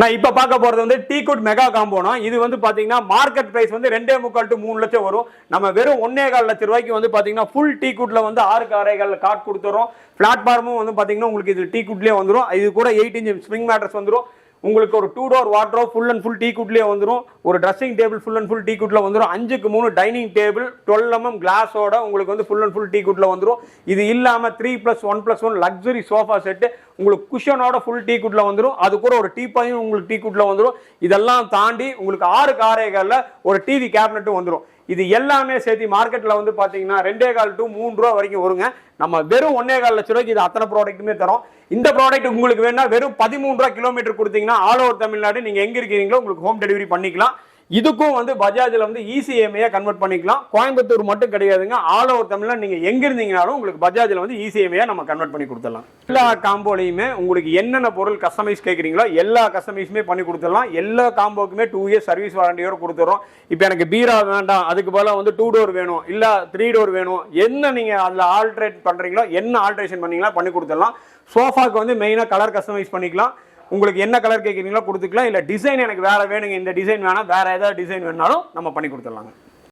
நான் இப்ப பார்க்க போறது வந்து டீகுட் மெகா காம்போனா. இது வந்து பாத்தீங்கன்னா மார்க்கெட் பிரைஸ் வந்து 2.25 to 3 லட்சம் வரும். நம்ம வெறும் 1.25 லட்சம் ரூபாய்க்கு வந்து பாத்தீங்கன்னா ஃபுல் டீகுட்ல வந்து 6 அறைகள் காட் கொடுத்துறோம். பிளாட்ஃபார்மும் வந்து பாத்தீங்கன்னா உங்களுக்கு இது டீகுட்லயே வந்துரும். இது கூட 8 inch ஸ்ப்ரிங் மேட்ரஸ் வந்துரும். உங்களுக்கு ஒரு 2 door wardrobe full and full டீகுட்லயே வந்துரும். ஒரு dressing table full and full டீகுட்ல வந்துரும். 5க்கு 3 டைனிங் டேபிள் 12 mm கிளாஸோட உங்களுக்கு வந்து ஃபுல் அண்ட் ஃபுல் டீகுட்ல வந்துரும். இது இல்லாம 3+1+1 லக்ஸரி சோஃபா செட் உங்களுக்கு குஷனோட ஃபுல் டீகுட்ல வந்துரும். அது கூட ஒரு டீப்பாயும் உங்களுக்கு டீகுட்ல வந்துரும். இதெல்லாம் தாண்டி உங்களுக்கு 6 காரைகள்ல ஒரு டிவி கேபினட்டும் வந்துரும். இது எல்லாமே சேர்த்து மார்க்கெட்ல வந்து பாத்தீங்கன்னா 2.25 to 3 ரூபா வரைக்கும் வருங்க. நம்ம வெறும் 1.25 லட்சம் ரூபாய்க்கு இது அத்தனை ப்ராடக்ட்டுமே தரோம். இந்த ப்ராடக்ட் உங்களுக்கு வேணா வெறும் 13 ரூபா கிலோமீட்டர் கொடுத்தீங்கன்னா ஆல் ஓவர் தமிழ்நாடு நீங்க எங்க இருக்கீங்களோ உங்களுக்கு ஹோம் டெலிவரி பண்ணிக்கலாம். இதுக்கும் வந்து பஜாஜ்ல வந்து இசிஎம்ஐயா கன்வெர்ட் பண்ணிக்கலாம். கோயம்புத்தூர் மட்டும் கிடையாதுங்க, ஆல் ஓவர் தமிழ்நாடு நீங்க எங்க இருந்தீங்கனாலும் உங்களுக்கு பஜாஜ்ல வந்து இசிஎம்ஐயா நம்ம கன்வெர்ட் பண்ணி கொடுத்துடலாம். எல்லா காம்போலையுமே உங்களுக்கு என்னென்ன பொருள் கஸ்டமைஸ் கேட்குறீங்களோ எல்லா கஸ்டமைஸுமே பண்ணி கொடுத்துடலாம். எல்லா காம்போக்குமே 2 years சர்வீஸ் வாரண்டியோட கொடுத்துறோம். இப்போ எனக்கு பீரா வேண்டாம், அதுக்கு பதிலாக வந்து 2 door வேணும், இல்ல 3 door வேணும், என்ன நீங்க அதுல ஆல்ட்ரேட் பண்றீங்களோ என்ன ஆல்ட்ரேஷன் பண்ணீங்களா பண்ணி கொடுத்துடலாம். சோஃபாக்கு வந்து மெயினா கலர் கஸ்டமைஸ் பண்ணிக்கலாம். உங்களுக்கு என்ன கலர் கேட்குறீங்களோ கொடுத்துக்கலாம். இல்லை டிசைன் எனக்கு வேற வேணுங்க, இந்த டிசைன் வேணாம், வேற ஏதாவது டிசைன் வேணாலும் நம்ம பண்ணி கொடுத்துடலாங்க.